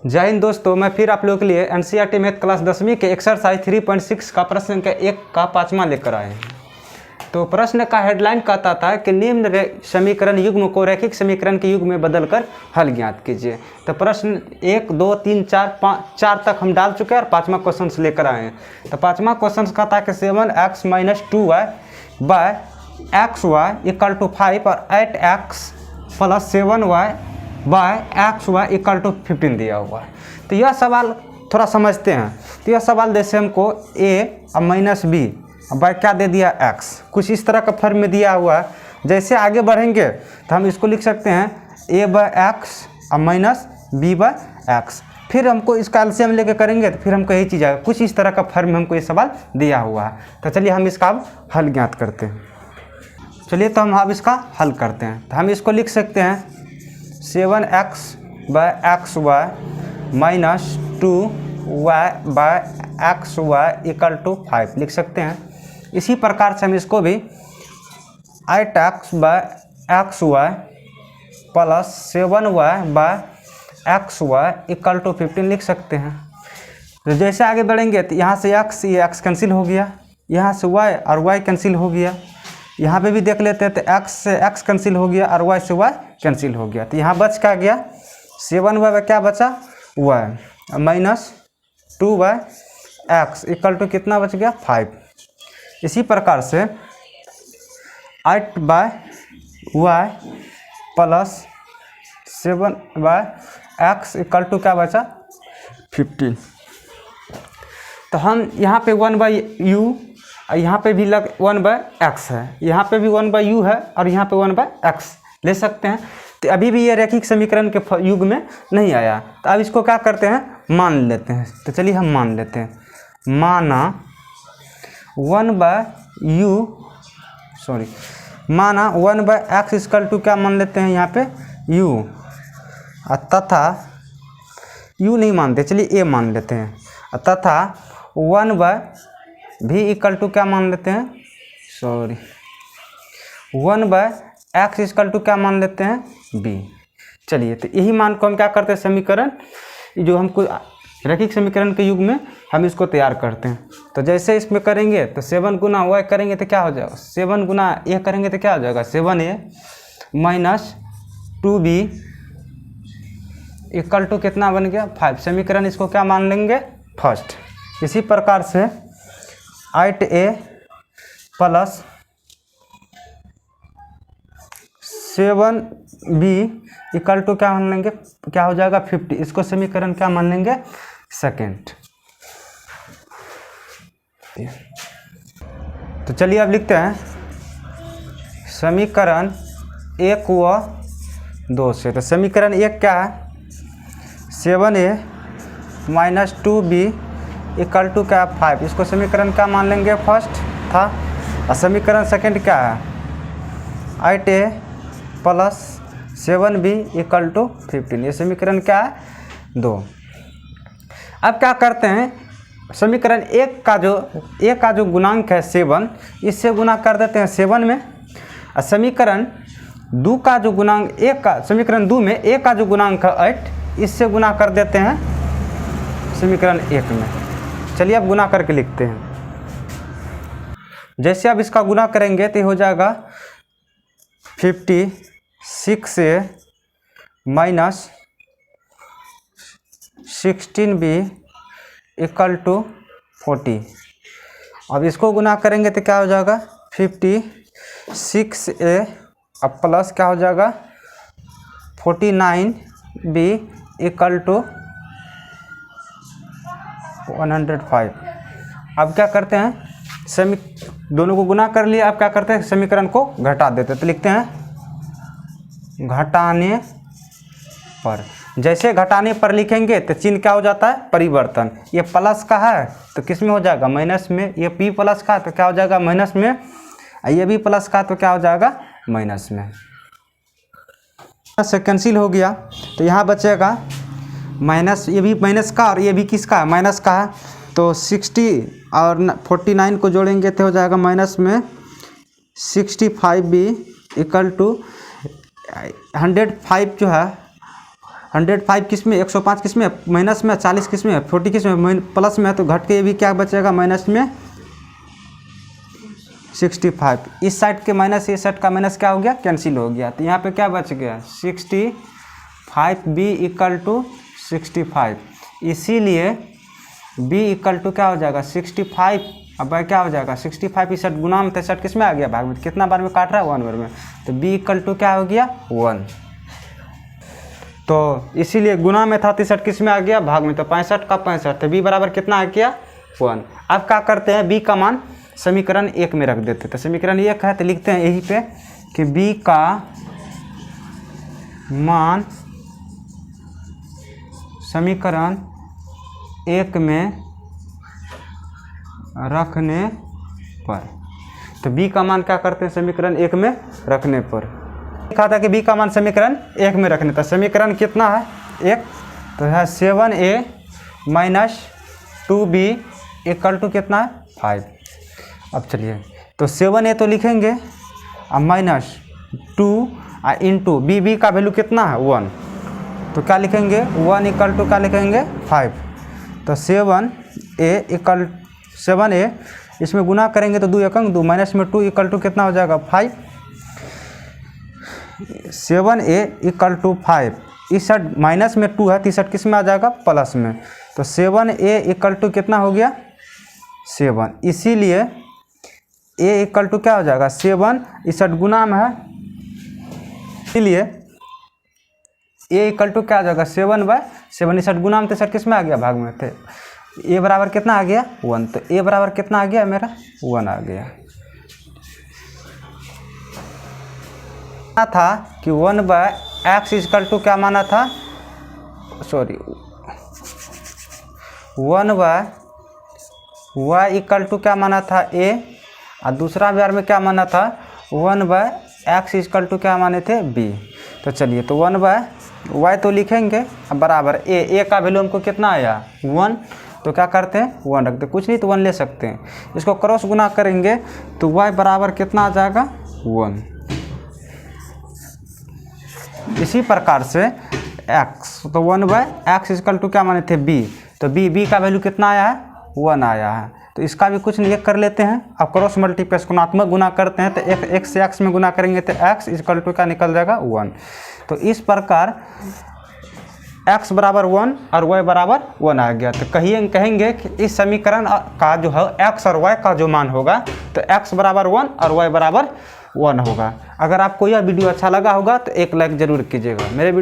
जय हिंद दोस्तों, मैं फिर आप लोगों के लिए एनसीईआरटी मैथ क्लास 10वीं के एक्सरसाइज 3.6 का प्रश्न संख्या 1 का 5वां लेकर आए हैं। तो प्रश्न का हेडलाइन कहता था कि निम्न समीकरण युग्म को रैखिक समीकरण के युग्म में बदलकर हल ज्ञात कीजिए। तो प्रश्न 1, 2, 3, 4 तक हम डाल चुके हैं और 5वां क्वेश्चन लेकर आए हैं। तो 5वां क्वेश्चन कहता है कि 7x - 2y by xy equal to 5 और 8x + 7y by xy equal to 15 दिया हुआ है। तो यह सवाल थोड़ा समझते हैं। तो यह सवाल जैसे हमको a और -b बाय क्या दे दिया x, कुछ इस तरह का फॉर्म में दिया हुआ है। जैसे आगे बढ़ेंगे तो हम इसको लिख सकते हैं a बाय x और -b बाय x। फिर हमको इसका एलसीएम लेके करेंगे तो फिर हमको यही चीज़ आएगा। कुछ इस तरह का फॉर्म में हमको ये सवाल दिया हुआ है। तो चलिए हम इसका अब हल ज्ञात करते हैं। चलिए तो हम अब इसका हल करते हैं। तो हम इसको लिख सकते हैं 7x by xy - 2y by xy equal to 5 लिख सकते हैं। इसी प्रकार से हम इसको भी 8x by xy + 7y by xy equal to 15 लिख सकते हैं। तो जैसे आगे बढ़ेंगे तो यहाँ से x, ये x कैंसिल हो गया, यहाँ से y और y कैंसिल हो गया। यहाँ पे भी देख लेते हैं तो x से x कैंसिल हो गया और y से y कैंसिल हो गया। तो यहाँ बच क्या गया 7y में क्या बचा y - 2x इक्वल टू कितना बच गया 5। इसी प्रकार से 8 by y + 7 x equal to क्या बचा 15। तो हम यहाँ पे 1/u और यहाँ पे भी 1/x है, यहाँ पे भी 1/u है और यहाँ पे 1/x ले सकते हैं। तो अभी भी ये रैखिक समीकरण के युग में नहीं आया। तो अब इसको क्या करते हैं मान लेते हैं। तो चलिए हम मान लेते हैं। माना 1/x इक्वल टू क्या मान लेते हैं यहाँ पे u, तथा u नहीं मानते, चलिए a मान लेते हैं। तथा 1/v इक्वल टू क्या मान लेते हैं 1/x इक्वल टू क्या मान लेते हैं b। चलिए तो यही मान को हम क्या करते हैं समीकरण जो हमको रैखिक समीकरण के युग में हम इसको तैयार करते हैं। तो जैसे इसमें करेंगे तो 7 गुना y करेंगे तो क्या हो जाएगा 7 गुना a करेंगे तो क्या हो जाएगा 7a - 2b इक्वल टू कितना बन गया 5। समीकरण इसको क्या मान लेंगे फर्स्ट। इसी प्रकार से 8a + 7b इक्वल टू क्या मान लेंगे क्या हो जाएगा 50। इसको समीकरण क्या मान लेंगे सेकेंड। तो चलिए अब लिखते हैं समीकरण 1 व 2 से। तो समीकरण 1 क्या है 7a - 2b इक्वल टू क्या 5। इसको समीकरण क्या मान लेंगे फर्स्ट था। और समीकरण सेकंड क्या है 8a + 7b इक्वल टू 15। ये समीकरण क्या है 2। अब क्या करते हैं समीकरण 1 का जो गुणांक है 7, इससे गुना कर देते हैं 7 में। और समीकरण 2 का जो गुणांक समीकरण 2 में a का जो गुणांक है 8, इससे गुना कर देते हैं समीकरण 1 में। चलिए अब गुना करके लिखते हैं। जैसे अब इसका गुना करेंगे तो हो जाएगा 56a - 16b इक्वल टू 40। अब इसको गुना करेंगे तो क्या हो जाएगा 56a अब प्लस क्या हो जाएगा 49b इक्वल टू 105। अब क्या करते हैं दोनों को गुना कर लिया। अब क्या करते हैं समीकरण को घटा देते हैं। तो लिखते हैं घटाने पर। जैसे घटाने पर लिखेंगे तो चिन्ह क्या हो जाता है परिवर्तन। ये प्लस का है तो किस में हो जाएगा माइनस में। ये p प्लस का तो क्या हो जाएगा माइनस में। ये भी प्लस का तो क्या हो जाएगा माइनस में। से कैंसिल हो गया तो यहाँ बचेगा माइनस, ये भी माइनस का और ये भी किसका है माइनस का है। तो 60 और 49 को जोड़ेंगे तो हो जाएगा माइनस में 65b इक्वल टू 105 जो है 105 किस में, 105 किस में, माइनस में, 40 किस में, 40 किस में, प्लस में, तो घट के ये भी क्या बचेगा माइनस में 65। इस साइड के माइनस इस साइड का माइनस क्या हो गया, कैंसिल हो गया। तो यहाँ पे क्या बच गया 65 b इक्वल टू 65। इसीलिए b इक्वल टू क्या हो जाएगा 65। अब क्या हो जाएगा 65 इस साइड गुना में, 63 किस में आ गया भाग में, कितना बार में काट रहा है 1 बार में, तो b इक्वल टू क्या हो गया 1। तो इसीलिए गुना में था 63 किस में आ गया भाग में, तो 65 का 65, तो b बराबर कितना आ गया 1। अब क्या करते हैं b का मान समीकरण 1 में रख देते, तो समीकरण 1 है तो लिखते हैं यहीं पे कि b का मान समीकरण 1 में रखने पर, तो b का मान क्या करते हैं समीकरण 1 में रखने पर, लिखा था कि b का मान समीकरण 1 में रखने, तो समीकरण कितना है 1, तो है 7a minus 2b equal to कितना है 5। अब चलिए तो 7a तो लिखेंगे अब माइनस 2 इंटू b का वैल्यू कितना है 1, तो क्या लिखेंगे 1 इक्वल टू क्या लिखेंगे 5। तो 7a इसमें गुना करेंगे तो 2 एकंग 2 माइनस में 2 इक्वल टू कितना हो जाएगा 5। 7a इक्वल टू 5, इस साइड माइनस में 2 है तो इस साइड किस में आ जाएगा प्लस में, तो 7a इक्वल टू कितना हो गया 7। इसीलिए a इक्वल टू क्या हो जाएगा 7, इस साइड गुना में है, इसीलिए a इक्वल टू क्या हो जाएगा 7/7, इस साइड गुना में, तो साइड किस में आ गया भाग में, थे a बराबर कितना आ गया 1, तो a बराबर कितना आ गया मेरा 1 आ गया। था कि 1/x इक्वल टू क्या माना था, सॉरी 1/y इक्वल टू क्या माना था a, और दूसरा बार में क्या माना था 1/x इक्वल टू क्या माने थे b। तो चलिए तो 1/y तो लिखेंगे अब बराबर a का वैल्यू हमको कितना आया 1, तो क्या करते हैं 1 रखते, कुछ नहीं तो 1 ले सकते हैं, इसको क्रॉस गुना करेंगे तो y बराबर कितना आ जाएगा 1। इसी प्रकार से x, तो 1/x इक्वल टू क्या माने थे b, तो b का वैल्यू कितना आया है 1 आया है, तो इसका भी कुछ नहीं, एक कर लेते हैं। अब क्रॉस मल्टीप्लेक्स गुणात्मक गुना करते हैं तो x से x में गुना करेंगे तो x इक्वल टू क्या निकल जाएगा 1। तो इस प्रकार x बराबर 1 और y बराबर 1 आ गया। तो कहेंगे कि इस समीकरण का जो है x और y का जो मान होगा तो x बराबर 1 और y बराबर 1 होगा। अगर आपको यह वीडियो अच्छा लगा होगा तो एक लाइक ज़रूर कीजिएगा। मेरे